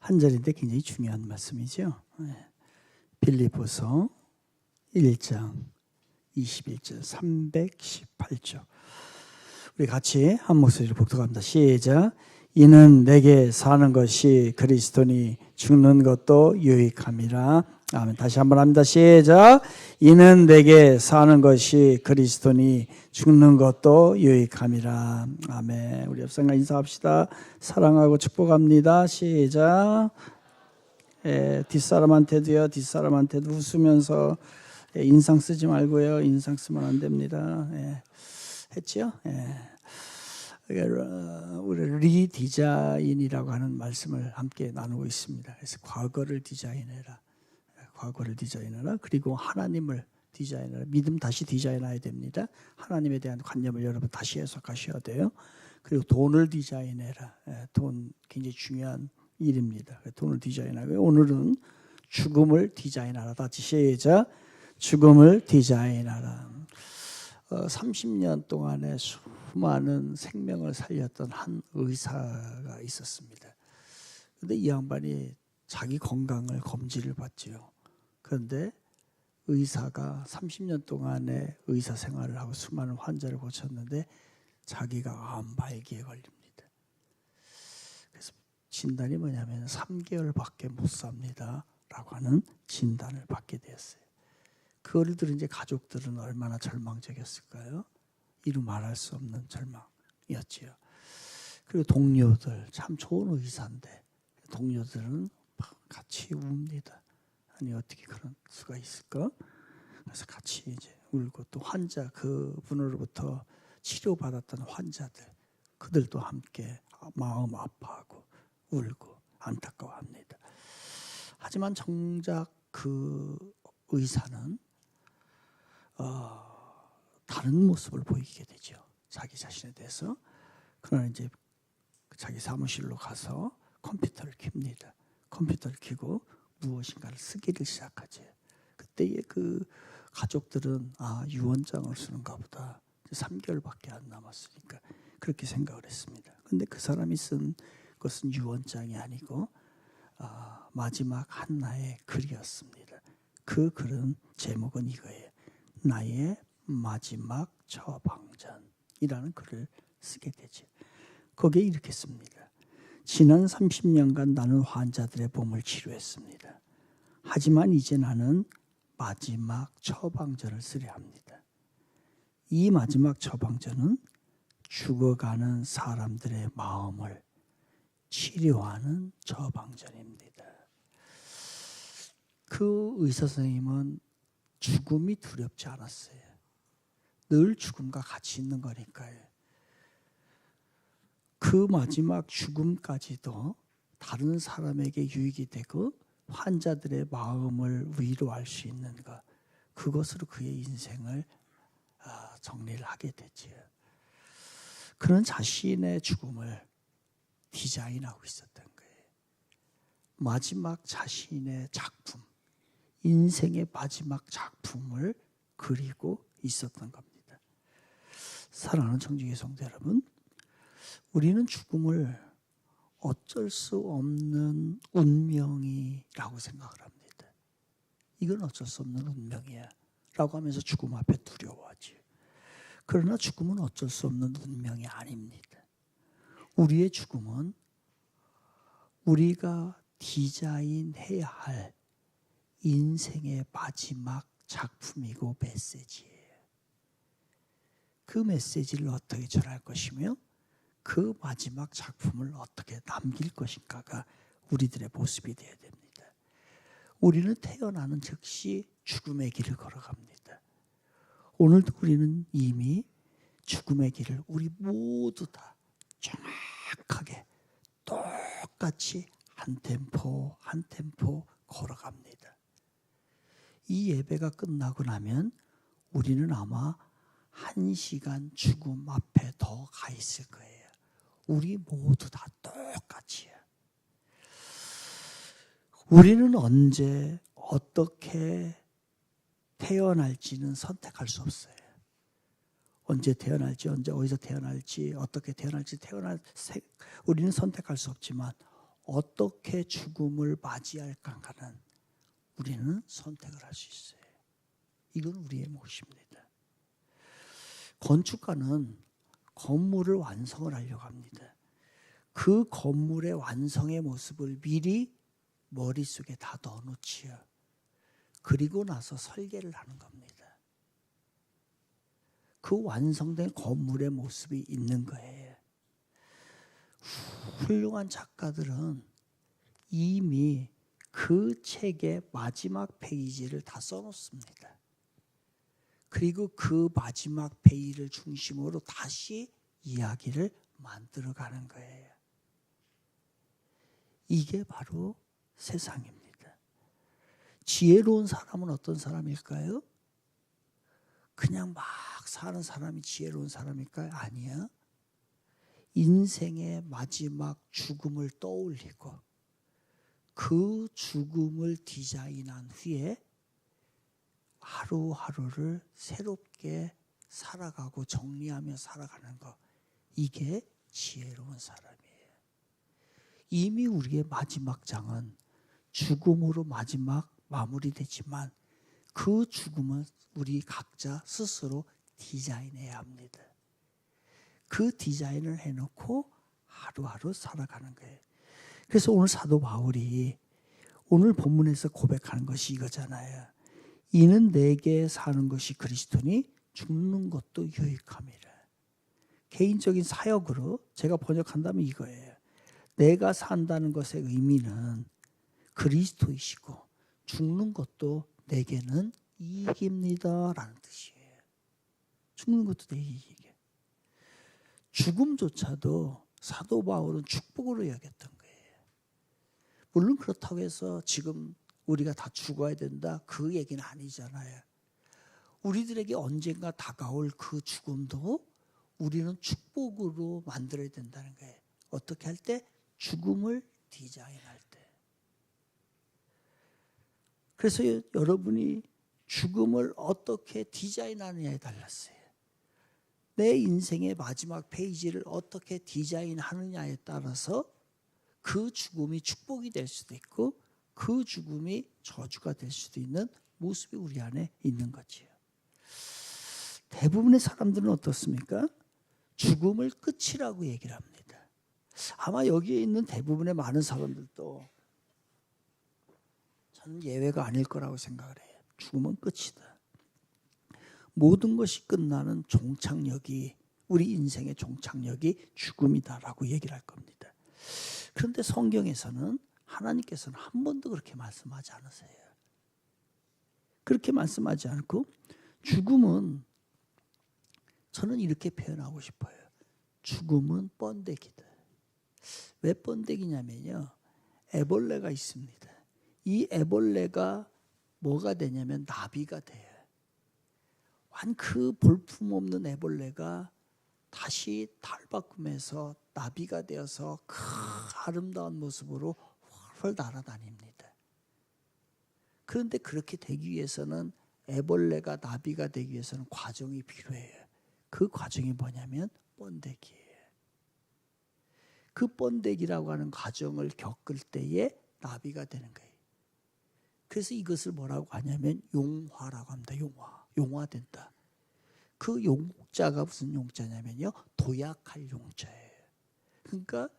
한 절인데 굉장히 중요한 말씀이죠. 빌립보서 1장 21절 318조. 우리 같이 한 목소리로 복독합니다. 시작. 이는 내게 사는 것이 그리스도니 죽는 것도 유익함이라. 아멘. 다시 한번 합니다. 시작. 이는 내게 사는 것이 그리스도니 죽는 것도 유익함이라. 아멘. 우리 옆사람과 인사합시다. 사랑하고 축복합니다. 시작. 뒷사람한테도요. 뒷사람한테도 웃으면서 인상 쓰지 말고요. 인상 쓰면 안 됩니다. 했죠? 우리 리디자인이라고 하는 말씀을 함께 나누고 있습니다. 그래서 과거를 디자인해라. 과거를 디자인해라. 그리고 하나님을 디자인해라. 믿음 다시 디자인해야 됩니다. 하나님에 대한 관념을 여러분 다시 해석하셔야 돼요. 그리고 돈을 디자인해라. 돈 굉장히 중요한 일입니다. 돈을 디자인하고 오늘은 죽음을 디자인하라. 다시 시작. 죽음을 디자인하라. 30년 동안에 수많은 생명을 살렸던 한 의사가 있었습니다. 그런데 이 양반이 자기 건강을 검진을 받지요. 그런데 의사가 30년 동안의 의사 생활을 하고 수많은 환자를 고쳤는데 자기가 암말기에 걸립니다. 그래서 진단이 뭐냐면 3개월밖에 못 삽니다 라고 하는 진단을 받게 되었어요. 그거를 들은 이제 가족들은 얼마나 절망적이었을까요? 이루 말할 수 없는 절망이었지요. 그리고 동료들, 참 좋은 의사인데 동료들은 같이 웁니다. 아니 어떻게 그런 수가 있을까? 그래서 같이 이제 울고, 또 환자, 그분으로부터 치료받았던 환자들, 그들도 함께 마음 아파하고 울고 안타까워합니다. 하지만 정작 그 의사는 다른 모습을 보이게 되죠. 자기 자신에 대해서. 그러나 이제 자기 사무실로 가서 컴퓨터를 켭니다. 컴퓨터를 켜고 무엇인가를 쓰기를 시작하죠. 그때의 그 가족들은 유언장을 쓰는가 보다. 3개월밖에 안 남았으니까 그렇게 생각을 했습니다. 그런데 그 사람이 쓴 것은 유언장이 아니고 마지막 한나의 글이었습니다. 그 글은 제목은 이거예요. 나의 마지막 처방전이라는 글을 쓰게 되죠. 거기에 이렇게 씁니다. 지난 30년간 나는 환자들의 몸을 치료했습니다. 하지만 이제 나는 마지막 처방전을 쓰려 합니다. 이 마지막 처방전은 죽어가는 사람들의 마음을 치료하는 처방전입니다. 그 의사 선생님은 죽음이 두렵지 않았어요. 늘 죽음과 같이 있는 거니까요. 그 마지막 죽음까지도 다른 사람에게 유익이 되고 환자들의 마음을 위로할 수 있는 것, 그것으로 그의 인생을 정리를 하게 되지요. 그는 자신의 죽음을 디자인하고 있었던 거예요. 마지막 자신의 작품, 인생의 마지막 작품을 그리고 있었던 겁니다. 사랑하는 청중의 성도 여러분, 우리는 죽음을 어쩔 수 없는 운명이라고 생각을 합니다. 이건 어쩔 수 없는 운명이야 라고 하면서 죽음 앞에 두려워하지. 그러나 죽음은 어쩔 수 없는 운명이 아닙니다. 우리의 죽음은 우리가 디자인해야 할 인생의 마지막 작품이고 메시지예요. 그 메시지를 어떻게 전할 것이며 그 마지막 작품을 어떻게 남길 것인가가 우리들의 모습이 되어야 됩니다. 우리는 태어나는 즉시 죽음의 길을 걸어갑니다. 오늘도 우리는 이미 죽음의 길을 우리 모두 다 정확하게 똑같이 한 템포 한 템포 걸어갑니다. 이 예배가 끝나고 나면 우리는 아마 1시간 죽음 앞에 더 가 있을 거예요. 우리 모두 다 똑같이요. 우리는 언제 어떻게 태어날지는 선택할 수 없어요. 언제 태어날지, 언제 어디서 태어날지, 어떻게 태어날지 우리는 선택할 수 없지만 어떻게 죽음을 맞이할까는 우리는 선택을 할 수 있어요. 이건 우리의 몫입니다. 건축가는 건물을 완성을 하려고 합니다. 그 건물의 완성의 모습을 미리 머릿속에 다 넣어놓지요. 그리고 나서 설계를 하는 겁니다. 그 완성된 건물의 모습이 있는 거예요. 훌륭한 작가들은 이미 그 책의 마지막 페이지를 다 써놓습니다. 그리고 그 마지막 페이지를 중심으로 다시 이야기를 만들어가는 거예요. 이게 바로 세상입니다. 지혜로운 사람은 어떤 사람일까요? 그냥 막 사는 사람이 지혜로운 사람일까요? 아니야. 인생의 마지막 죽음을 떠올리고 그 죽음을 디자인한 후에 하루하루를 새롭게 살아가고 정리하며 살아가는 것, 이게 지혜로운 사람이에요. 이미 우리의 마지막 장은 죽음으로 마지막 마무리되지만 그 죽음은 우리 각자 스스로 디자인해야 합니다. 그 디자인을 해놓고 하루하루 살아가는 거예요. 그래서 오늘 사도 바울이 오늘 본문에서 고백하는 것이 이거잖아요. 이는 내게 사는 것이 그리스도니 죽는 것도 유익함이라. 개인적인 사역으로 제가 번역한다면 이거예요. 내가 산다는 것의 의미는 그리스도이시고 죽는 것도 내게는 이익입니다 라는 뜻이에요. 죽는 것도 내 이익이에요. 죽음조차도 사도 바울은 축복으로 여겼던 거예요. 물론 그렇다고 해서 지금 우리가 다 죽어야 된다 그 얘기는 아니잖아요. 우리들에게 언젠가 다가올 그 죽음도 우리는 축복으로 만들어야 된다는 거예요. 어떻게 할 때? 죽음을 디자인할 때. 그래서 여러분이 죽음을 어떻게 디자인하느냐에 달랐어요. 내 인생의 마지막 페이지를 어떻게 디자인하느냐에 따라서 그 죽음이 축복이 될 수도 있고 그 죽음이 저주가 될 수도 있는 모습이 우리 안에 있는 거지요. 대부분의 사람들은 어떻습니까? 죽음을 끝이라고 얘기를 합니다. 아마 여기에 있는 대부분의 많은 사람들도 저는 예외가 아닐 거라고 생각을 해요. 죽음은 끝이다. 모든 것이 끝나는 종착역이 우리 인생의 종착역이 죽음이다라고 얘기를 할 겁니다. 그런데 성경에서는 하나님께서는 한 번도 그렇게 말씀하지 않으세요. 그렇게 말씀하지 않고 죽음은 저는 이렇게 표현하고 싶어요. 죽음은 번데기다. 왜 번데기냐면요. 애벌레가 있습니다. 이 애벌레가 뭐가 되냐면 나비가 돼요. 완 그 볼품없는 애벌레가 다시 탈바꿈해서 나비가 되어서 그 아름다운 모습으로 훨훨 날아다닙니다. 그런데 그렇게 되기 위해서는 애벌레가 나비가 되기 위해서는 과정이 필요해요. 그 과정이 뭐냐면 번데기예요. 그 번데기라고 하는 과정을 겪을 때에 나비가 되는 거예요. 그래서 이것을 뭐라고 하냐면 용화라고 합니다. 용화된다. 그 용자가 무슨 용자냐면요. 도약할 용자예요. 그러니까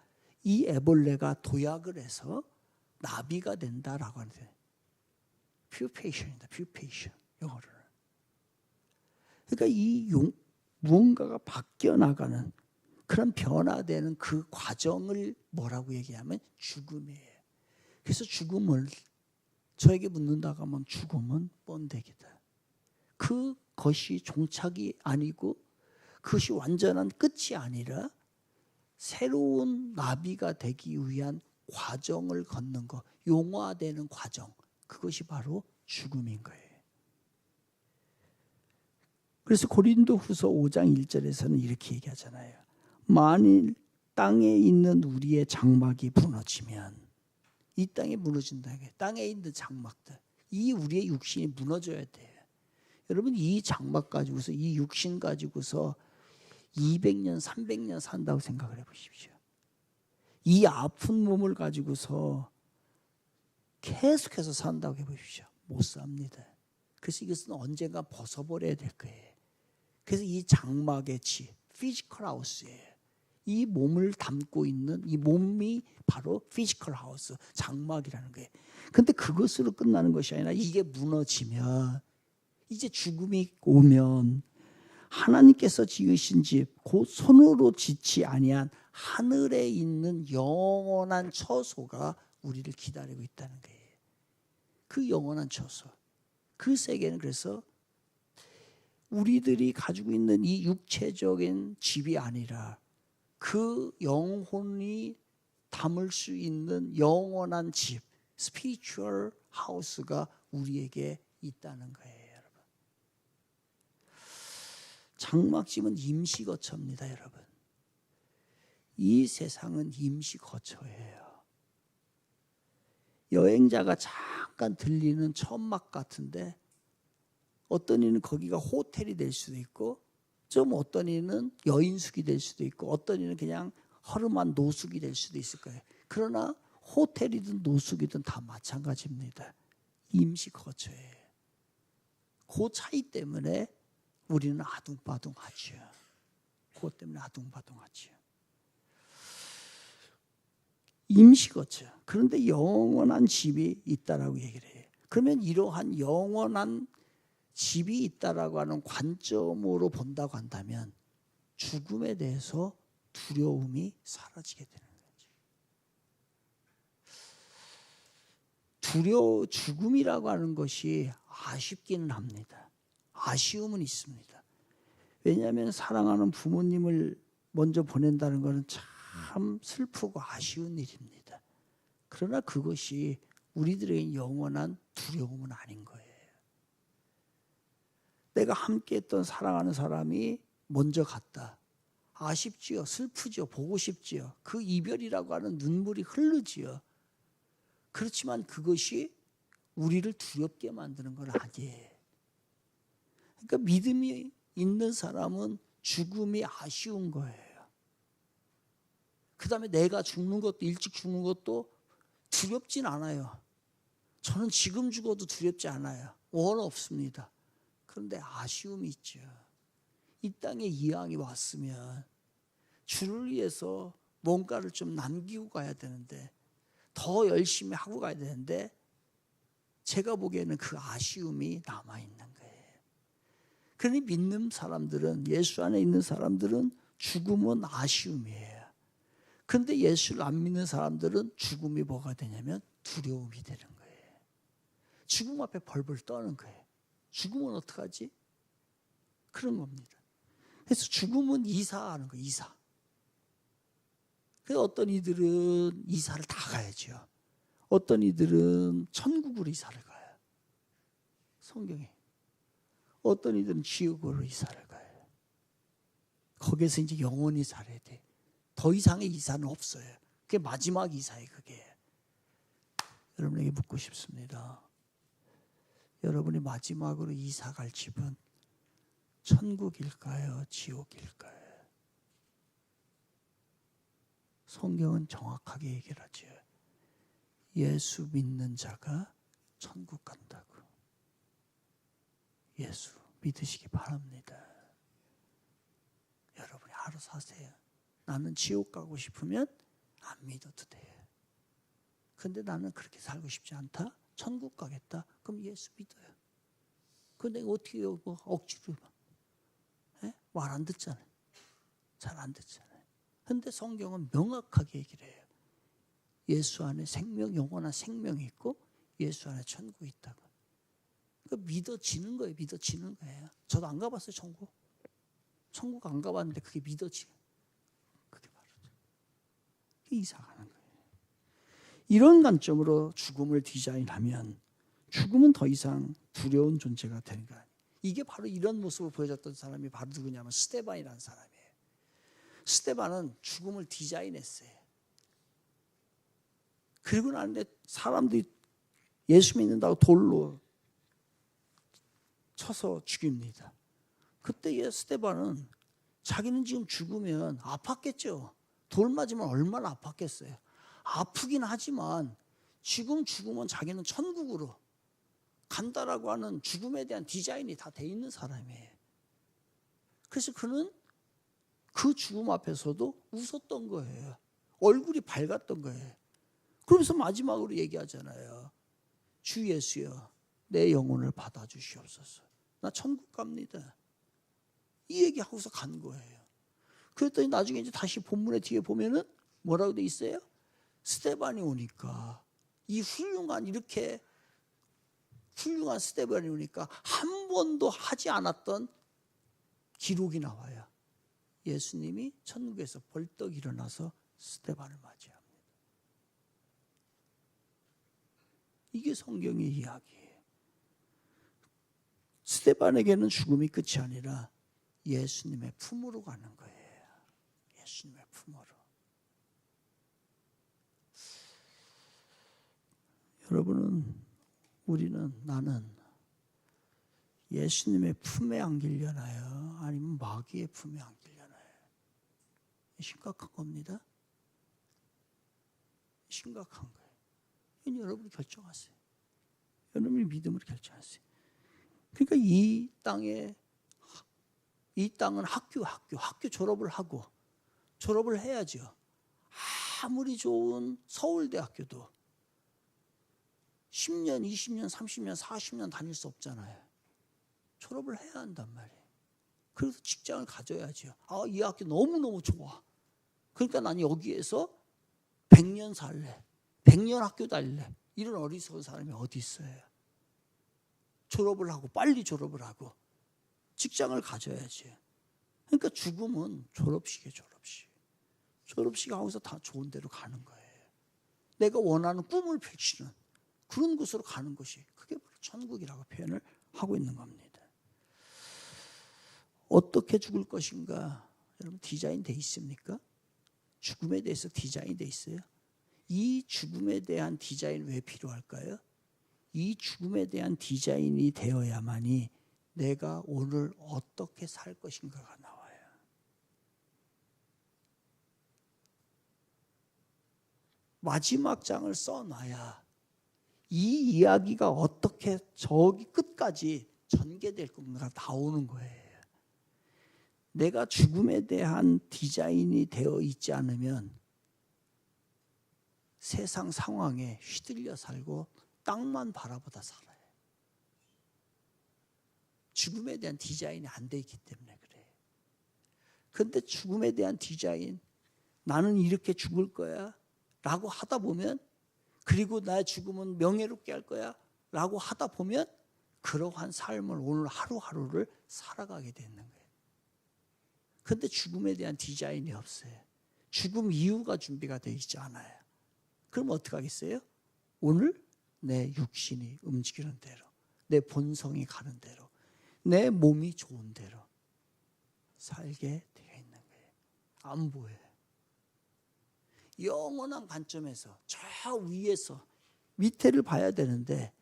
이 애벌레가 도약을 해서 나비가 된다라고 하는데 퓨페이션이다. 퓨페이션 영어로는. 그러니까 이 무언가가 바뀌어 나가는 그런 변화되는 그 과정을 뭐라고 얘기하면 죽음이에요. 그래서 죽음을 저에게 묻는다고 하면 죽음은 번데기다. 그것이 종착이 아니고 그것이 완전한 끝이 아니라 새로운 나비가 되기 위한 과정을 걷는 것, 용화되는 과정, 그것이 바로 죽음인 거예요. 그래서 고린도후서 5장 1절에서는 이렇게 얘기하잖아요. 만일 땅에 있는 우리의 장막이 무너지면, 이 땅에 무너진다는 게 땅에 있는 장막들, 이 우리의 육신이 무너져야 돼요. 여러분 이 장막 가지고서 이 육신 가지고서 200년 300년 산다고 생각을 해보십시오. 이 아픈 몸을 가지고서 계속해서 산다고 해보십시오. 못 삽니다. 그래서 이것은 언젠가 벗어버려야 될 거예요. 그래서 이 장막의 집, 피지컬 하우스예요. 이 몸을 담고 있는 이 몸이 바로 피지컬 하우스, 장막이라는 거예요. 그런데 그것으로 끝나는 것이 아니라 이게 무너지면 이제 죽음이 오면 하나님께서 지으신 집, 곧 손으로 짓지 아니한 하늘에 있는 영원한 처소가 우리를 기다리고 있다는 거예요. 그 영원한 처소, 그 세계는 그래서 우리들이 가지고 있는 이 육체적인 집이 아니라 그 영혼이 담을 수 있는 영원한 집, 스피리추얼 하우스가 우리에게 있다는 거예요, 여러분. 장막집은 임시 거처입니다, 여러분. 이 세상은 임시 거처예요. 여행자가 잠깐 들리는 천막 같은데 어떤 이는 거기가 호텔이 될 수도 있고 좀 어떤 이는 여인숙이 될 수도 있고 어떤 이는 그냥 허름한 노숙이 될 수도 있을 거예요. 그러나 호텔이든 노숙이든 다 마찬가지입니다. 임시 거처예요. 그 차이 때문에 우리는 아둥바둥하죠. 그것 때문에 아둥바둥하죠. 임시 거처. 그런데 영원한 집이 있다라고 얘기를 해요. 그러면 이러한 영원한 집이 있다라고 하는 관점으로 본다고 한다면 죽음에 대해서 두려움이 사라지게 되는 거죠. 죽음이라고 하는 것이 아쉽기는 합니다. 아쉬움은 있습니다. 왜냐하면 사랑하는 부모님을 먼저 보낸다는 것은 참 슬프고 아쉬운 일입니다. 그러나 그것이 우리들에게 영원한 두려움은 아닌 거예요. 내가 함께했던 사랑하는 사람이 먼저 갔다. 아쉽지요. 슬프지요. 보고 싶지요. 그 이별이라고 하는 눈물이 흐르지요. 그렇지만 그것이 우리를 두렵게 만드는 건 아니에요. 그러니까 믿음이 있는 사람은 죽음이 아쉬운 거예요. 그 다음에 내가 죽는 것도 일찍 죽는 것도 두렵진 않아요. 저는 지금 죽어도 두렵지 않아요. 원 없습니다. 그런데 아쉬움이 있죠. 이 땅에 이왕이 왔으면 주를 위해서 뭔가를 좀 남기고 가야 되는데 더 열심히 하고 가야 되는데 제가 보기에는 그 아쉬움이 남아있는 거예요. 그러니 믿는 사람들은 예수 안에 있는 사람들은 죽음은 아쉬움이에요. 그런데 예수를 안 믿는 사람들은 죽음이 뭐가 되냐면 두려움이 되는 거예요. 죽음 앞에 벌벌 떠는 거예요. 죽음은 어떡하지? 그런 겁니다. 그래서 죽음은 이사하는 거예요. 이사. 그래서 어떤 이들은 이사를 다 가야죠. 어떤 이들은 천국으로 이사를 가요. 성경에. 어떤 이들은 지옥으로 이사를 가요. 거기에서 이제 영원히 살아야 돼. 더 이상의 이사는 없어요. 그게 마지막 이사예요. 그게. 여러분에게 묻고 싶습니다. 여러분이 마지막으로 이사 갈 집은 천국일까요? 지옥일까요? 성경은 정확하게 얘기를 하죠. 예수 믿는 자가 천국 간다고. 예수 믿으시기 바랍니다. 여러분이 하루 사세요. 나는 지옥 가고 싶으면 안 믿어도 돼요. 근데 나는 그렇게 살고 싶지 않다? 천국 가겠다? 그럼 예수 믿어요. 근데 어떻게 뭐 억지로 말 안 듣잖아요. 잘 안 듣잖아요. 근데 성경은 명확하게 얘기를 해요. 예수 안에 생명, 영원한 생명이 있고 예수 안에 천국이 있다고. 그러니까 믿어지는 거예요. 믿어지는 거예요. 저도 안 가봤어요. 천국 안 가봤는데 그게 믿어지는 그게 바로죠. 그게 이상하는 거예요. 이런 관점으로 죽음을 디자인하면 죽음은 더 이상 두려운 존재가 되는 거 아니에요. 이게 바로 이런 모습을 보여줬던 사람이 바로 누구냐면 스데반이라는 사람이에요. 스데반은 죽음을 디자인했어요. 그리고 나는데 사람들이 예수 믿는다고 돌로 쳐서 죽입니다. 그때 스데반은 자기는 지금 죽으면 아팠겠죠. 돌 맞으면 얼마나 아팠겠어요. 아프긴 하지만 지금 죽으면 자기는 천국으로 간다라고 하는 죽음에 대한 디자인이 다 돼 있는 사람이에요. 그래서 그는 그 죽음 앞에서도 웃었던 거예요. 얼굴이 밝았던 거예요. 그러면서 마지막으로 얘기하잖아요. 주 예수여, 내 영혼을 받아주시옵소서. 나 천국 갑니다. 이 얘기하고서 간 거예요. 그랬더니 나중에 이제 다시 본문의 뒤에 보면은 뭐라고 돼 있어요? 스데반이 오니까, 이 이렇게 훌륭한 스데반이 오니까 한 번도 하지 않았던 기록이 나와요. 예수님이 천국에서 벌떡 일어나서 스데반을 맞이합니다. 이게 성경의 이야기예요. 스데반에게는 죽음이 끝이 아니라 예수님의 품으로 가는 거예요. 예수님의 품으로. 여러분은, 나는 예수님의 품에 안기려나요? 아니면 마귀의 품에 안기려나요? 심각한 겁니다. 심각한 거예요. 이건 여러분이 결정하세요. 여러분이 믿음으로 결정하세요. 그러니까 이 땅은 학교 졸업을 하고, 졸업을 해야죠. 아무리 좋은 서울대학교도 10년, 20년, 30년, 40년 다닐 수 없잖아요. 졸업을 해야 한단 말이에요. 그래서 직장을 가져야죠. 이 학교 너무너무 좋아. 그러니까 난 여기에서 100년 살래. 100년 학교 다닐래. 이런 어리석은 사람이 어디 있어요. 졸업을 하고, 빨리 졸업을 하고 직장을 가져야지. 그러니까 죽음은 졸업식이에요. 졸업식 하고서 다 좋은 데로 가는 거예요. 내가 원하는 꿈을 펼치는 그런 곳으로 가는 것이, 그게 바로 천국이라고 표현을 하고 있는 겁니다. 어떻게 죽을 것인가? 여러분, 디자인 돼 있습니까? 죽음에 대해서 디자인 돼 있어요? 이 죽음에 대한 디자인 왜 필요할까요? 이 죽음에 대한 디자인이 되어야만이 내가 오늘 어떻게 살 것인가가 나와요. 마지막 장을 써놔야 이 이야기가 어떻게 저기 끝까지 전개될 건가가 나오는 거예요. 내가 죽음에 대한 디자인이 되어 있지 않으면 세상 상황에 휘둘려 살고 땅만 바라보다 살아요. 죽음에 대한 디자인이 안 돼 있기 때문에 그래요. 그런데 죽음에 대한 디자인, 나는 이렇게 죽을 거야 라고 하다 보면, 그리고 나의 죽음은 명예롭게 할 거야 라고 하다 보면 그러한 삶을 오늘 하루하루를 살아가게 되는 거예요. 그런데 죽음에 대한 디자인이 없어요. 죽음 이후가 준비가 되어 있지 않아요. 그럼 어떻게 하겠어요? 오늘 내 육신이 움직이는 대로, 내 본성이 가는 대로, 내 몸이 좋은 대로 살게 되어 있는 거예요. 안 보여요. 영원한 관점에서 저 위에서 밑에를 봐야 되는데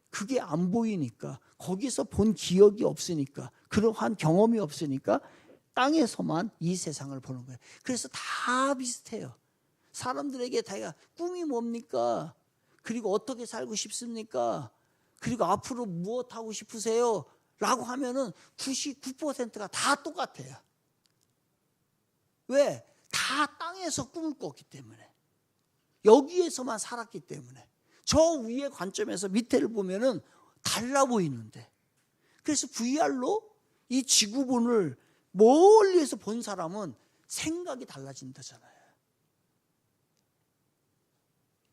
그게 안 보이니까, 거기서 본 기억이 없으니까, 그러한 경험이 없으니까 땅에서만 이 세상을 보는 거예요. 그래서 다 비슷해요. 사람들에게 다 꿈이 뭡니까? 그리고 어떻게 살고 싶습니까? 그리고 앞으로 무엇 하고 싶으세요? 라고 하면은 99%가 다 똑같아요. 왜? 다 땅에서 꿈을 꿨기 때문에, 여기에서만 살았기 때문에. 저 위의 관점에서 밑에를 보면은 달라 보이는데, 그래서 VR로 이 지구본을 멀리에서 본 사람은 생각이 달라진다잖아요.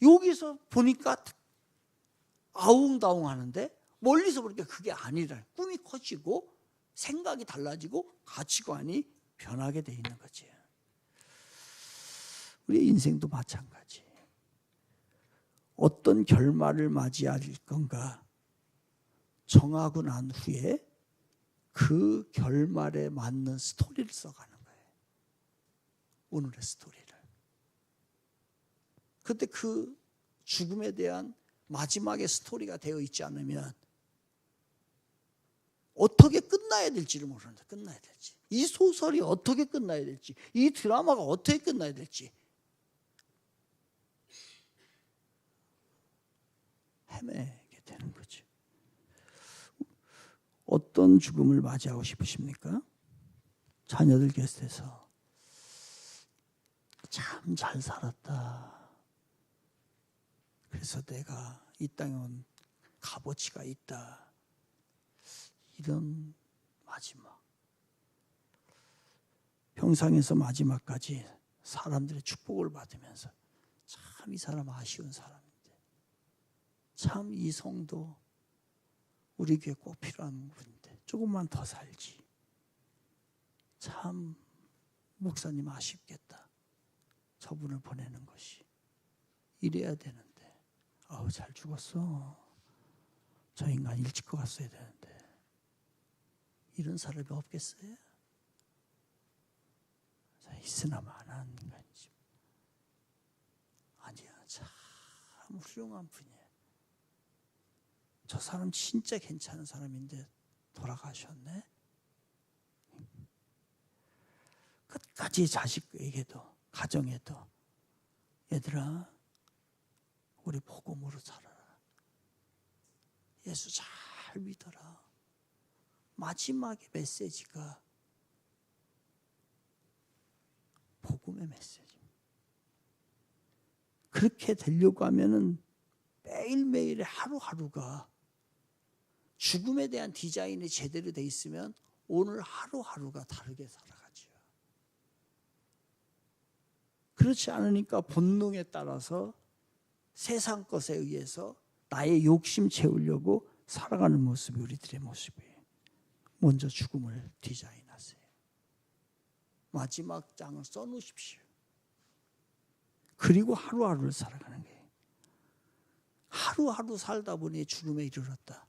여기서 보니까 아웅다웅 하는데 멀리서 보니까 그게 아니라, 꿈이 커지고 생각이 달라지고 가치관이 변하게 돼 있는 거지. 우리 인생도 마찬가지. 어떤 결말을 맞이할 건가 정하고 난 후에 그 결말에 맞는 스토리를 써가는 거예요. 오늘의 스토리를. 그때 그 죽음에 대한 마지막의 스토리가 되어 있지 않으면 어떻게 끝나야 될지를 모르는데, 끝나야 될지. 이 소설이 어떻게 끝나야 될지, 이 드라마가 어떻게 끝나야 될지 헤매게 되는 거죠. 어떤 죽음을 맞이하고 싶으십니까? 자녀들 곁에서 참 잘 살았다. 그래서 내가 이 땅에 온 값어치가 있다. 이런 마지막. 평상에서 마지막까지 사람들의 축복을 받으면서 참 이 사람 아쉬운 사람인데, 참 이 성도 우리 교회 꼭 필요한 분인데 조금만 더 살지. 참 목사님 아쉽겠다. 저분을 보내는 것이. 이래야 되는데 아우 잘 죽었어. 저 인간 일찍 갔어야 되는데. 이런 사람이 없겠어요? 있으나 마나한 인간이지. 아니야, 참 훌륭한 분이야. 저 사람 진짜 괜찮은 사람인데 돌아가셨네. 끝까지 자식에게도 가정에도 얘들아 우리 복음으로 살아라. 예수 잘 믿어라. 마지막의 메시지가 복음의 메시지입니다. 그렇게 되려고 하면은 매일매일의 하루하루가 죽음에 대한 디자인이 제대로 돼 있으면 오늘 하루하루가 다르게 살아가죠. 그렇지 않으니까 본능에 따라서 세상 것에 의해서 나의 욕심 채우려고 살아가는 모습이 우리들의 모습이에요. 먼저 죽음을 디자인하세요. 마지막 장을 써놓으십시오. 그리고 하루하루를 살아가는 거예요. 하루하루 살다 보니 죽음에 이르렀다.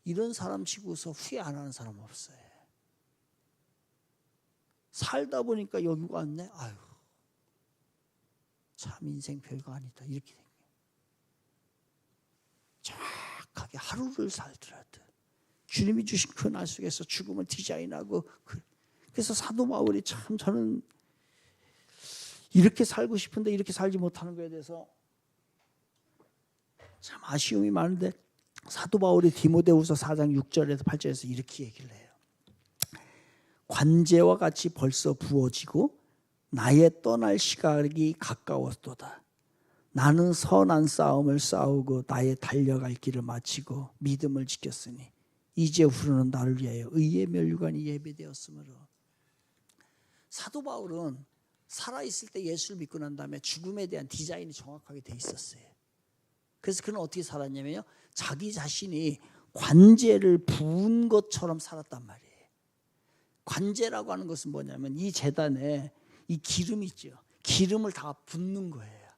이런 사람 치고서 후회 안 하는 사람 없어요. 살다 보니까 여기 왔네. 아유, 참 인생 별거 아니다. 이렇게 된 거예요. 정확하게 하루를 살더라도 주님이 주신 그 날 속에서 죽음을 디자인하고 그래서 사도 바울이 참 저는 이렇게 살고 싶은데 이렇게 살지 못하는 것에 대해서 참 아쉬움이 많은데 사도 바울이 디모데후서 4장 6절에서 8절에서 이렇게 얘기를 해요. 관제와 같이 벌써 부어지고 나의 떠날 시각이 가까웠도다. 나는 선한 싸움을 싸우고 나의 달려갈 길을 마치고 믿음을 지켰으니 이제 후로는 나를 위하여 의의 면류관이 예배되었으므로. 사도 바울은 살아있을 때 예수를 믿고 난 다음에 죽음에 대한 디자인이 정확하게 돼 있었어요. 그래서 그는 어떻게 살았냐면요, 자기 자신이 관제를 부은 것처럼 살았단 말이에요. 관제라고 하는 것은 뭐냐면 이 제단에 이 기름 있죠. 기름을 다 붓는 거예요.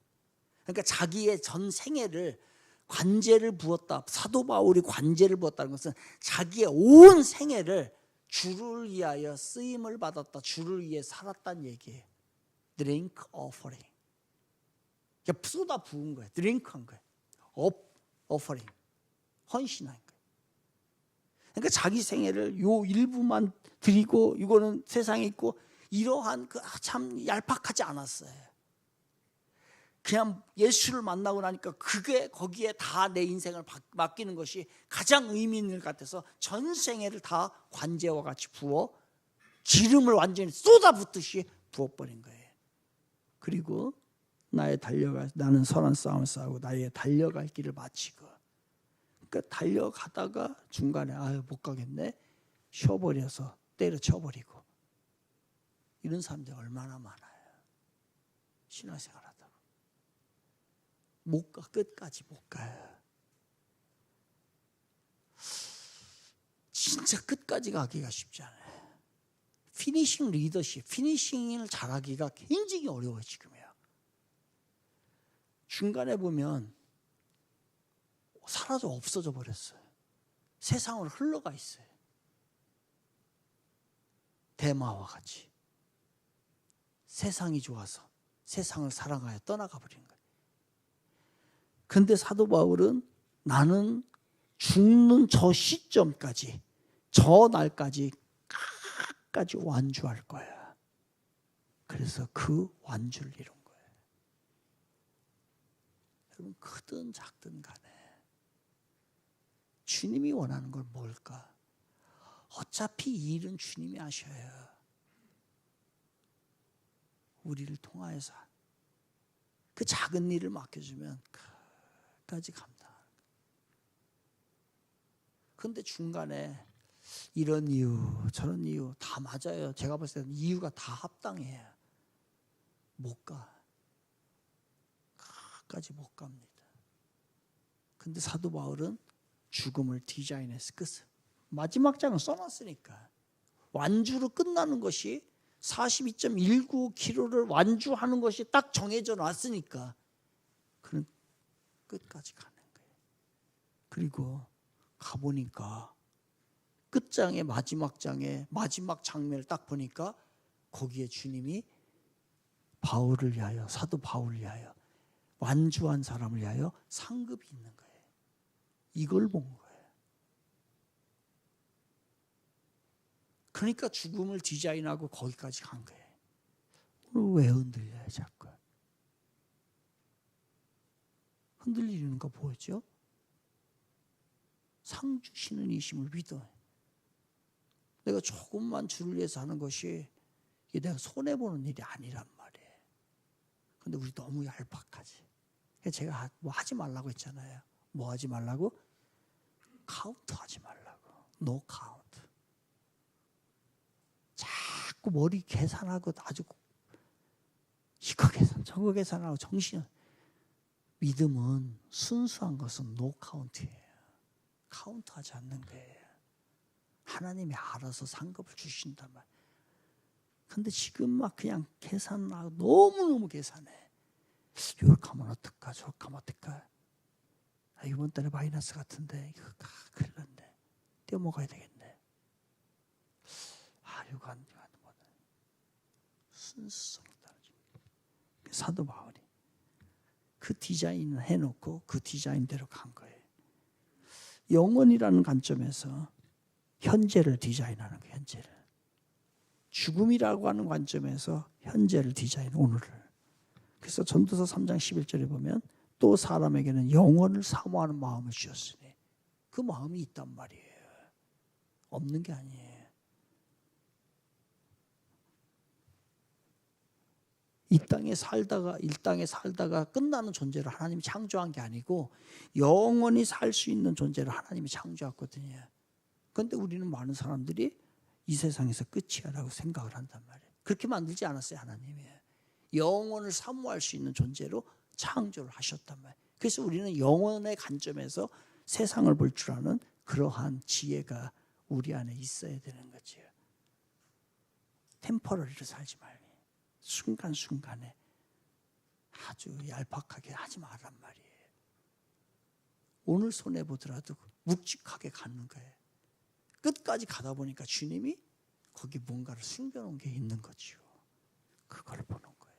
그러니까 자기의 전 생애를 관제를 부었다. 사도 바울이 관제를 부었다는 것은 자기의 온 생애를 주를 위하여 쓰임을 받았다. 주를 위해 살았다는 얘기예요. drink offering. 그러니까 쏟아 부은 거예요. drink한 거예요. offering. 헌신한 거예요. 그러니까 자기 생애를 요 일부만 드리고 이거는 세상에 있고 이러한 그 참 얄팍하지 않았어요. 그냥 예수를 만나고 나니까 그게 거기에 다 내 인생을 맡기는 것이 가장 의미 있는 것 같아서 전 생애를 다 관제와 같이 부어 기름을 완전히 쏟아붓듯이 부어버린 거예요. 그리고 나는 선한 싸움을 싸우고 나의 달려갈 길을 마치고, 그러니까 달려가다가 중간에 아유 못 가겠네 쉬어버려서 때려쳐버리고, 이런 사람들이 얼마나 많아요. 신앙생활 하다가 못 가, 끝까지 못 가요. 진짜 끝까지 가기가 쉽지 않아요. 피니싱 리더십, 피니싱을 잘하기가 굉장히 어려워요. 지금이요. 중간에 보면 사라져 없어져 버렸어요. 세상으로 흘러가 있어요. 대마와 같이 세상이 좋아서 세상을 사랑하여 떠나가 버린 거예요. 근데 사도 바울은 나는 죽는 저 시점까지, 저 날까지 끝까지 완주할 거야. 그래서 그 완주를 이룬 거예요. 여러분, 크든 작든 간에 주님이 원하는 건 뭘까? 어차피 이 일은 주님이 하셔요. 우리를 통하여서 그 작은 일을 맡겨주면 끝까지 감당하는 거예요. 그런데 중간에 이런 이유 저런 이유 다 맞아요. 제가 봤을 때는 이유가 다 합당해요. 못 가. 끝까지 못 갑니다. 근데 사도 바울은 죽음을 디자인해서 끝을 마지막 장을 써놨으니까 완주로 끝나는 것이 42.19km를 완주하는 것이 딱 정해져 놨으니까 그는 끝까지 가는 거예요. 그리고 가보니까 끝장의 마지막 장에 마지막 장면을 딱 보니까 거기에 주님이 바울을 위하여 사도 바울을 위하여 완주한 사람을 위하여 상급이 있는 거예요. 이걸 본 거예요. 그러니까 죽음을 디자인하고 거기까지 간 거예요. 오늘 왜 흔들려요 자꾸? 흔들리는 거 보이죠? 상 주시는 이심을 믿어요. 내가 조금만 주를 위해서 하는 것이 이게 내가 손해보는 일이 아니란 말이에요. 근데 우리 너무 얄팍하지. 제가 뭐 하지 말라고 했잖아요. 뭐 하지 말라고? 카운트 하지 말라고. 노 카운트. 자꾸 머리 계산하고 아주 이거 계산 저거 계산하고 정신. 믿음은 순수한 것은 노 카운트예요. 카운트하지 않는 거예요. 하나님이 알아서 상급을 주신단 말이에요. 근데 지금 막 그냥 계산하고 너무너무 계산해. 이렇게 하면 어떨까 저렇게 하면 어떨까. 이번 달에 마이너스 같은데 이거 큰일 났네. 떼어먹어야 되겠네. 이거 안 돼. 순수성이 떨어집니다. 사도 바울이 그 디자인을 해놓고 그 디자인대로 간 거예요. 영원이라는 관점에서 현재를 디자인하는 거예요. 현재를. 죽음이라고 하는 관점에서 현재를 디자인, 오늘을. 그래서 전도서 3장 11절에 보면 또 사람에게는 영원을 사모하는 마음을 주셨으니 그 마음이 있단 말이에요. 없는 게 아니에요. 이 땅에 살다가 끝나는 존재를 하나님이 창조한 게 아니고 영원히 살 수 있는 존재를 하나님이 창조했거든요. 그런데 우리는 많은 사람들이 이 세상에서 끝이야라고 생각을 한단 말이에요. 그렇게 만들지 않았어요, 하나님이. 영원을 사모할 수 있는 존재로 창조를 하셨단 말이에요. 그래서 우리는 영원의 관점에서 세상을 볼 줄 아는 그러한 지혜가 우리 안에 있어야 되는 거죠. 템퍼러리로 살지 말고 순간순간에 아주 얄팍하게 하지 말란 말이에요. 오늘 손해보더라도 묵직하게 가는 거예요. 끝까지 가다 보니까 주님이 거기 뭔가를 숨겨놓은 게 있는 거죠. 그걸 보는 거예요.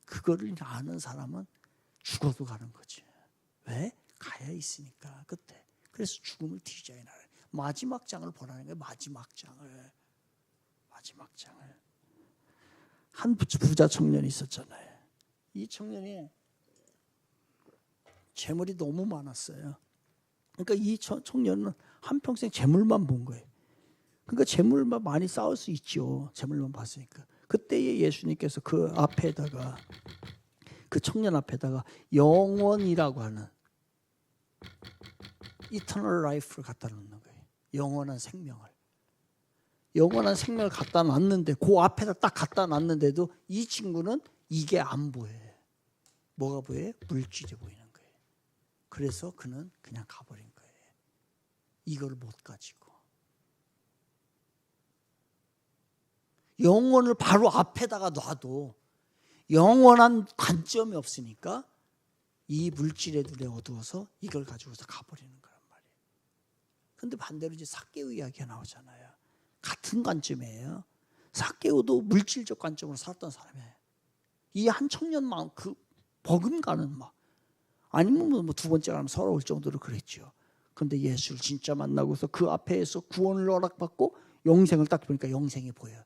그거를 아는 사람은 죽어도 가는 거지. 왜? 가야 있으니까 끝에. 그래서 죽음을 디자인하는 마지막 장을 보라는 거예요. 마지막 장을. 한 부자 청년이 있었잖아요. 이 청년이 재물이 너무 많았어요. 그러니까 이 청년은 한평생 재물만 본 거예요. 그러니까 재물만 많이 쌓을 수 있죠. 재물만 봤으니까. 그때에 예수님께서 그 앞에다가 그 청년 앞에다가 영원이라고 하는 eternal life를 갖다 놓는 거예요. 영원한 생명을 갖다 놨는데 그 앞에다 딱 갖다 놨는데도 이 친구는 이게 안 보여요. 뭐가 보여요? 물질이 보이는 거예요. 그래서 그는 그냥 가버린 거예요. 이걸 못 가지고. 영원을 바로 앞에다가 놔도 영원한 관점이 없으니까 이 물질의 눈에 어두워서 이걸 가지고서 가버리는 거란 말이에요. 그런데 반대로 이제 삭개오 이야기가 나오잖아요. 같은 관점이에요. 삭개오도 물질적 관점으로 살았던 사람이에요. 이 한 청년 마음 그 버금가는 막 아니면 뭐 두 번째 가면 서러울 정도로 그랬죠. 그런데 예수를 진짜 만나고서 그 앞에서 구원을 허락받고 영생을 딱 보니까 영생이 보여요.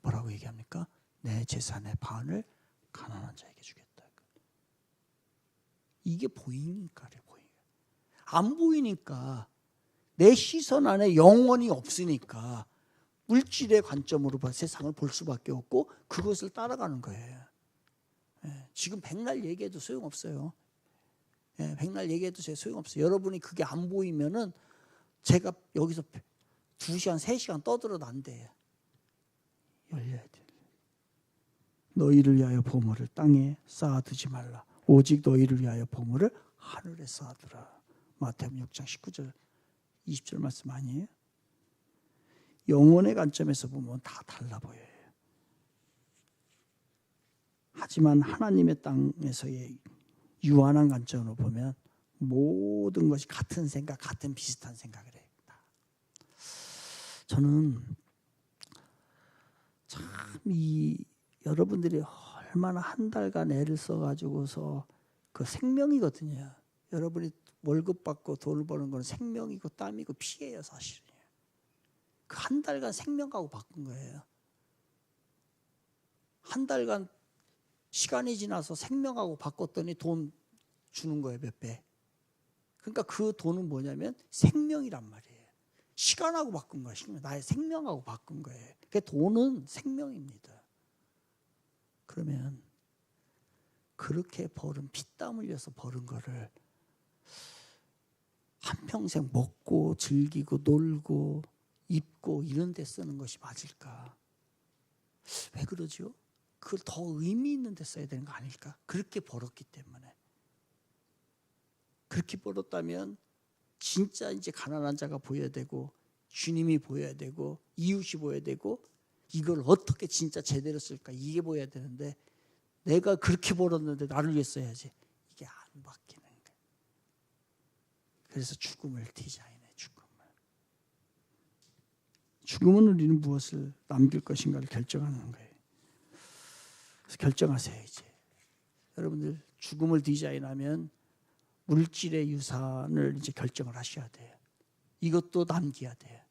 뭐라고 얘기합니까? 내 재산의 반을 가난한 자에게 주겠다. 이게 보이니까 보여요. 안 보이니까 내 시선 안에 영원이 없으니까 물질의 관점으로 세상을 볼 수밖에 없고 그것을 따라가는 거예요. 지금 백날 얘기해도 소용없어요. 백날 얘기해도 소용없어요. 여러분이 그게 안 보이면은 제가 여기서 2시간, 3시간 떠들어도 안 돼요. 열려야 돼. 너희를 위하여 보물을 땅에 쌓아두지 말라. 오직 너희를 위하여 보물을 하늘에 쌓아두라. 마태복음 6장 19절 20절 말씀 아니에요? 영혼의 관점에서 보면 다 달라 보여요. 하지만 하나님의 땅에서의 유한한 관점으로 보면 모든 것이 같은 생각, 같은 비슷한 생각을 해요. 저는 참 여러분들이 얼마나 한 달간 애를 써가지고서 그 생명이거든요. 여러분이 월급 받고 돈을 버는 건 생명이고 땀이고 피예요, 사실은. 그 한 달간 생명하고 바꾼 거예요. 한 달간 시간이 지나서 생명하고 바꿨더니 돈 주는 거예요, 몇 배. 그러니까 그 돈은 뭐냐면 생명이란 말이에요. 시간하고 바꾼 거예요. 나의 생명하고 바꾼 거예요. 그 돈은 생명입니다. 그러면 그렇게 벌은 피땀 흘려서 벌은 거를 한평생 먹고 즐기고 놀고 입고 이런 데 쓰는 것이 맞을까? 왜 그러죠? 그걸 더 의미 있는 데 써야 되는 거 아닐까? 그렇게 벌었기 때문에. 그렇게 벌었다면 진짜 이제 가난한 자가 보여야 되고 주님이 보여야 되고 이웃이 보여야 되고 이걸 어떻게 진짜 제대로 쓸까? 이게 보여야 되는데 내가 그렇게 벌었는데 나를 위해 써야지. 이게 안 바뀌는 거예요. 그래서 죽음을 디자인해. 죽음은 우리는 무엇을 남길 것인가를 결정하는 거예요. 그래서 결정하세요. 이제 여러분들 죽음을 디자인하면 물질의 유산을 이제 결정을 하셔야 돼요. 이것도 남겨야 돼요.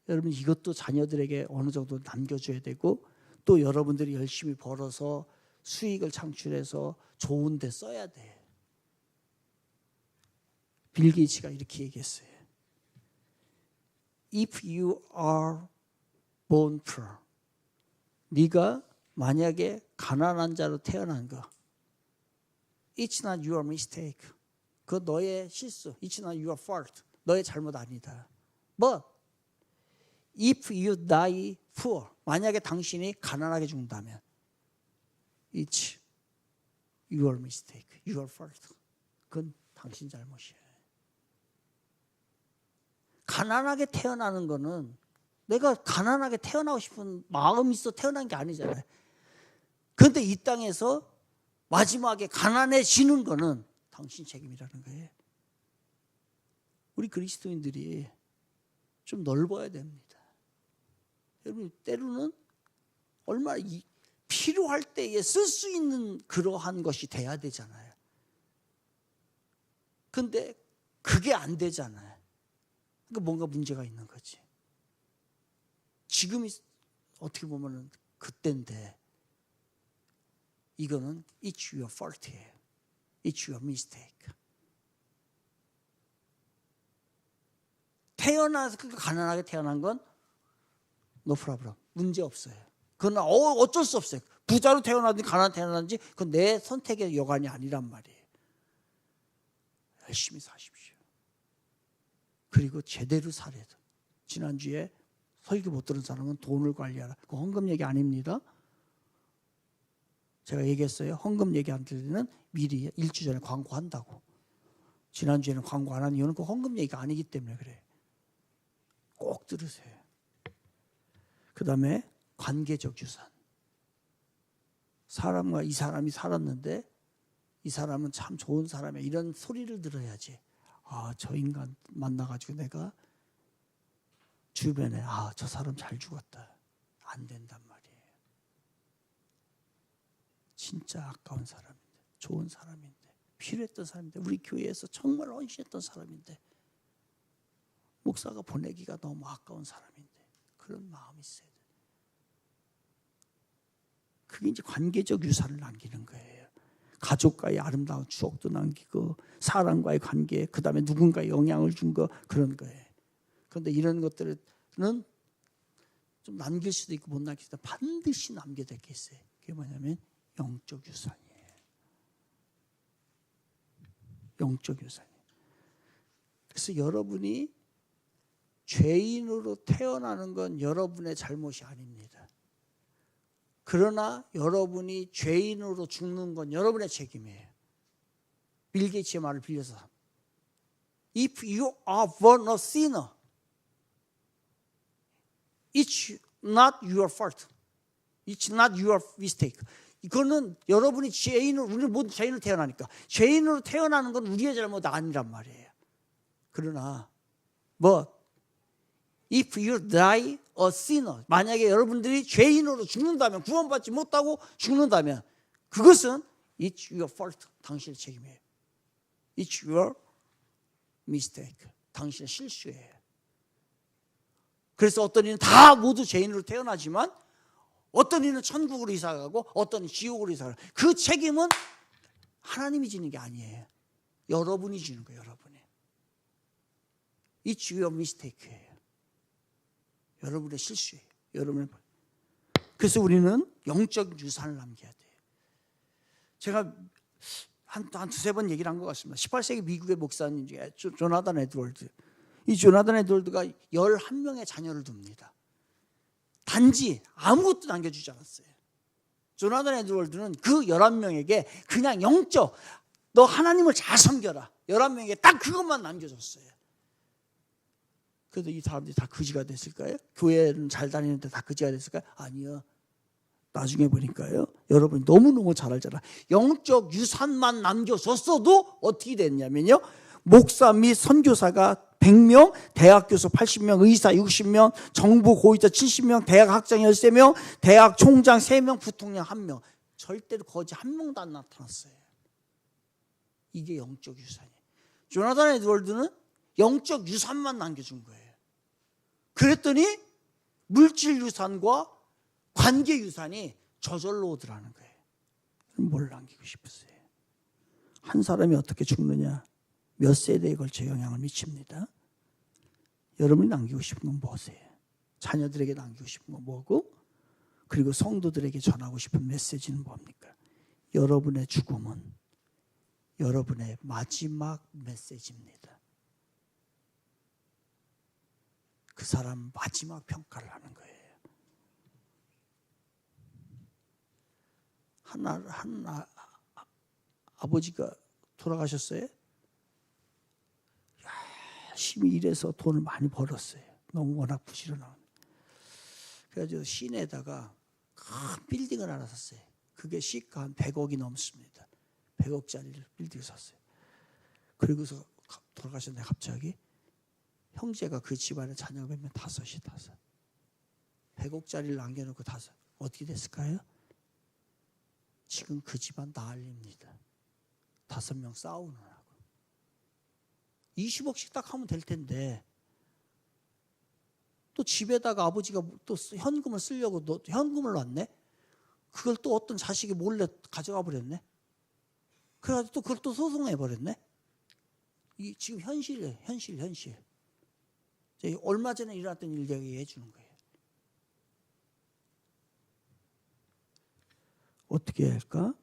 여러분 이것도 자녀들에게 어느 정도 남겨줘야 되고 또 여러분들이 열심히 벌어서 수익을 창출해서 좋은 데 써야 돼요. 빌 게이츠가 이렇게 얘기했어요. If you are born poor, 네가 만약에 가난한 자로 태어난 거, it's not your mistake. 그 너의 실수, it's not your fault. 너의 잘못 아니다. But if you die poor, 만약에 당신이 가난하게 죽는다면, it's your mistake, your fault. 그건 당신 잘못이야. 가난하게 태어나는 거는 내가 가난하게 태어나고 싶은 마음이 있어 태어난 게 아니잖아요. 그런데 이 땅에서 마지막에 가난해지는 거는 당신 책임이라는 거예요. 우리 그리스도인들이 좀 넓어야 됩니다. 여러분 때로는 얼마나 필요할 때에 쓸 수 있는 그러한 것이 돼야 되잖아요. 그런데 그게 안 되잖아요. 그러니까 뭔가 문제가 있는 거지. 지금이 어떻게 보면 그때인데 이거는 it's your fault예요. It's your mistake. 태어나서 가난하게 태어난 건 no problem. 문제 없어요. 그건 어쩔 수 없어요. 부자로 태어나든지 가난하게 태어나든지 그건 내 선택의 여간이 아니란 말이에요. 열심히 사십시오. 그리고 제대로 살아야 돼. 지난주에 설교 못 들은 사람은 돈을 관리하라. 그 헌금 얘기 아닙니다. 제가 얘기했어요. 헌금 얘기 안 들리는 미리 일주 전에 광고한다고. 지난주에는 광고 안 한 이유는 그 헌금 얘기가 아니기 때문에 그래요. 꼭 들으세요. 그 다음에 관계적 유산. 사람과 이 사람이 살았는데 이 사람은 참 좋은 사람이야. 이런 소리를 들어야지. 아, 저 인간 만나가지고 내가 주변에 저 사람 잘 죽었다. 안 된단 말이에요. 진짜 아까운 사람인데, 좋은 사람인데, 필요했던 사람인데, 우리 교회에서 정말 헌신했던 사람인데 목사가 보내기가 너무 아까운 사람인데 그런 마음이 있어야 돼. 그게 이제 관계적 유산을 남기는 거예요. 가족과의 아름다운 추억도 남기고 사람과의 관계, 그 다음에 누군가에 영향을 준 거, 그런 거예요. 그런데 이런 것들은 좀 남길 수도 있고 못 남길 수도 있고 반드시 남겨야 될 게 있어요. 그게 뭐냐면 영적 유산이에요. 영적 유산이에요. 그래서 여러분이 죄인으로 태어나는 건 여러분의 잘못이 아닙니다. 그러나 여러분이 죄인으로 죽는 건 여러분의 책임이에요. 빌 게이츠의 말을 빌려서 If you are born a sinner, it's not your fault. It's not your mistake. 이거는 여러분이 우리는 모두 죄인으로 태어나니까 죄인으로 태어나는 건 우리의 잘못 아니란 말이에요. 그러나 If you die a sinner, 만약에 여러분들이 죄인으로 죽는다면, 구원받지 못하고 죽는다면 그것은 it's your fault, 당신의 책임이에요. It's your mistake, 당신의 실수예요. 그래서 어떤 이는 다 모두 죄인으로 태어나지만 어떤 이는 천국으로 이사가고 어떤 이는 지옥으로 이사가고, 그 책임은 하나님이 지는 게 아니에요. 여러분이 지는 거예요. 여러분이. It's your mistake예요. 여러분의 실수예요. 여러분의. 그래서 우리는 영적 유산을 남겨야 돼요. 제가 한 두세 번 얘기를 한 것 같습니다. 18세기 미국의 목사님 중에 조나단 에드월드. 이 조나단 에드월드가 11명의 자녀를 둡니다. 단지 아무것도 남겨주지 않았어요. 조나단 에드월드는 그 11명에게 그냥 영적, 너 하나님을 잘 섬겨라, 11명에게 딱 그것만 남겨줬어요. 그래도 이 사람들이 다 거지가 됐을까요? 교회는 잘 다니는데 다 거지가 됐을까요? 아니요. 나중에 보니까요, 여러분이 너무너무 잘 알잖아. 영적 유산만 남겨줬어도 어떻게 됐냐면요, 목사 및 선교사가 100명, 대학 교수 80명, 의사 60명, 정부 고위자 70명, 대학 학장 13명, 대학 총장 3명, 부통령 1명. 절대로 거지 한 명도 안 나타났어요. 이게 영적 유산이에요. 조나단 에드월드는 영적 유산만 남겨준 거예요. 그랬더니 물질 유산과 관계 유산이 저절로 오더라는 거예요. 뭘 남기고 싶으세요? 한 사람이 어떻게 죽느냐, 몇 세대에 걸쳐 영향을 미칩니다. 여러분이 남기고 싶은 건 뭐세요? 자녀들에게 남기고 싶은 건 뭐고, 그리고 성도들에게 전하고 싶은 메시지는 뭡니까? 여러분의 죽음은 여러분의 마지막 메시지입니다. 그 사람 마지막 평가를 하는 거예요. 아버지가 돌아가셨어요. 열심히 일해서 돈을 많이 벌었어요. 너무 워낙 부지런하고. 그래가지고 시내에다가 큰 빌딩을 하나 샀어요. 그게 시가 한 100억이 넘습니다. 100억짜리 빌딩을 샀어요. 그리고서 돌아가셨는데 갑자기 형제가 그 집안에 자녀가 몇 명? 다섯이. 100억짜리를 남겨놓고 다섯. 어떻게 됐을까요? 지금 그 집안 난립니다. 5명 싸우느라고. 20억씩 딱 하면 될 텐데 또 집에다가 아버지가 또 현금을 쓰려고 현금을 놨네? 그걸 또 어떤 자식이 몰래 가져가 버렸네? 그래가지고 또 그걸 또 소송해 버렸네? 이 지금 현실이에요. 현실. 얼마 전에 일어났던 일 얘기해 주는 거예요. 어떻게 해야 할까?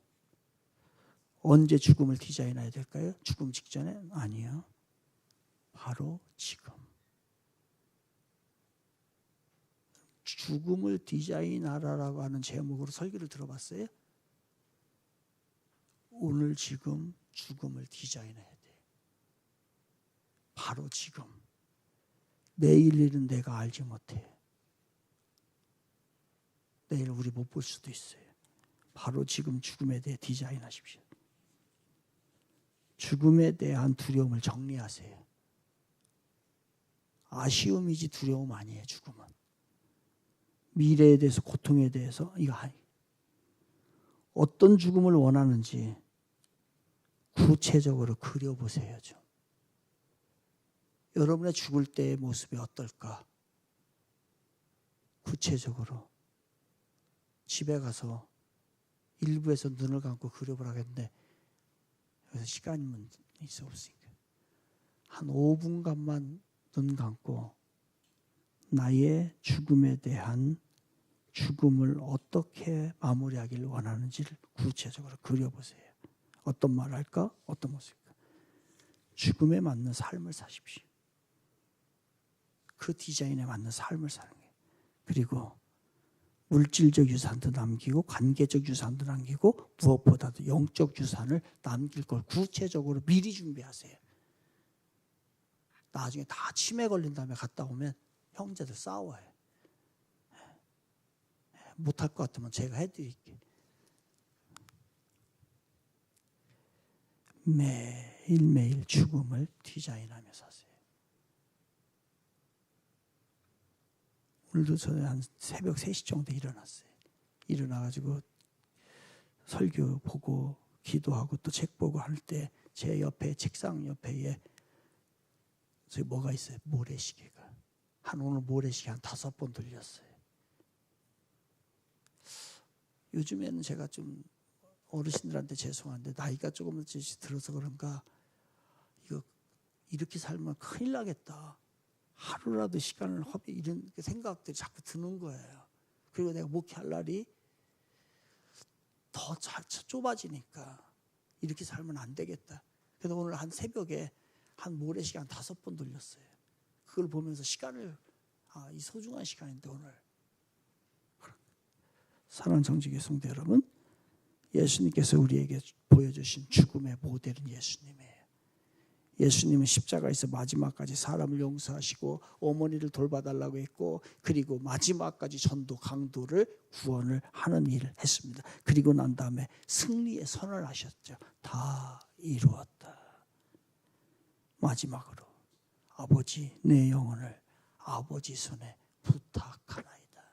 언제 죽음을 디자인해야 될까요? 죽음 직전에? 아니요. 바로 지금. 죽음을 디자인하라라고 하는 제목으로 설교를 들어봤어요? 오늘 지금 죽음을 디자인해야 돼. 바로 지금. 내일 일은 내가 알지 못해. 내일 우리 못 볼 수도 있어요. 바로 지금 죽음에 대해 디자인하십시오. 죽음에 대한 두려움을 정리하세요. 아쉬움이지 두려움 아니에요. 죽음은. 미래에 대해서, 고통에 대해서 이거 아니. 어떤 죽음을 원하는지 구체적으로 그려보세요. 좀. 여러분의 죽을 때의 모습이 어떨까? 구체적으로 집에 가서 일부에서 눈을 감고 그려보라겠는데 여기서 시간이 있어 없으니까 한 5분간만 눈 감고 나의 죽음에 대한 죽음을 어떻게 마무리하기를 원하는지를 구체적으로 그려보세요. 어떤 말 할까? 어떤 모습일까? 죽음에 맞는 삶을 사십시오. 그 디자인에 맞는 삶을 사는 거예요. 그리고 물질적 유산도 남기고 관계적 유산도 남기고 무엇보다도 영적 유산을 남길 걸 구체적으로 미리 준비하세요. 나중에 다 치매 걸린 다음에 갔다 오면 형제들 싸워요. 못할 것 같으면 제가 해드릴게요. 매일매일 죽음을 디자인하며 사세요. 오늘도 저는 한 새벽 3시 정도에 일어났어요. 일어나가지고 설교 보고 기도하고 또 책 보고 할 때 제 옆에 책상 옆에 저기 뭐가 있어요? 모래시계가. 오늘 모래시계 한 5번 돌렸어요. 요즘에는 제가 좀 어르신들한테 죄송한데 나이가 조금 들어서 그런가 이렇게 살면 큰일 나겠다. 하루라도 시간을 허비 이런 생각들이 자꾸 드는 거예요. 그리고 내가 목회할 날이 더 좁아지니까 이렇게 살면 안 되겠다. 그래서 오늘 한 새벽에 한 모래시계 한 5번 돌렸어요. 그걸 보면서 시간을 이 소중한 시간인데 오늘 사랑하는 정직의 성도 여러분, 예수님께서 우리에게 보여주신 죽음의 모델은 예수님이에요. 예수님은 십자가에서 마지막까지 사람을 용서하시고 어머니를 돌봐달라고 했고 그리고 마지막까지 전도 강도를 구원을 하는 일을 했습니다. 그리고 난 다음에 승리의 선언을 하셨죠. 다 이루었다. 마지막으로 아버지 내 영혼을 아버지 손에 부탁하나이다.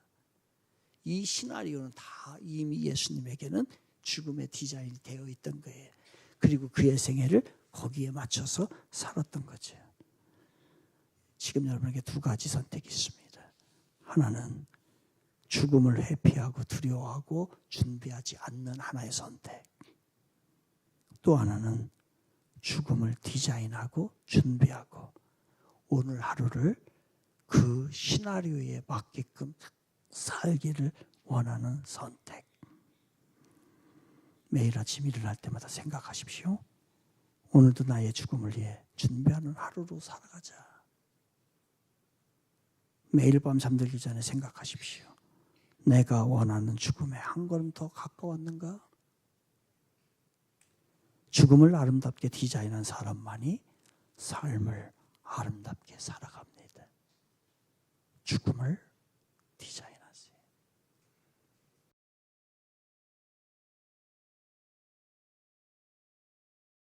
이 시나리오는 다 이미 예수님에게는 죽음의 디자인이 되어 있던 거예요. 그리고 그의 생애를 거기에 맞춰서 살았던 거죠. 지금 여러분에게 2가지 선택이 있습니다. 하나는 죽음을 회피하고 두려워하고 준비하지 않는 하나의 선택. 또 하나는 죽음을 디자인하고 준비하고 오늘 하루를 그 시나리오에 맞게끔 살기를 원하는 선택. 매일 아침 일어날 때마다 생각하십시오. 오늘도 나의 죽음을 위해 준비하는 하루로 살아가자. 매일 밤 잠들기 전에 생각하십시오. 내가 원하는 죽음에 한 걸음 더 가까웠는가? 죽음을 아름답게 디자인한 사람만이 삶을 아름답게 살아갑니다.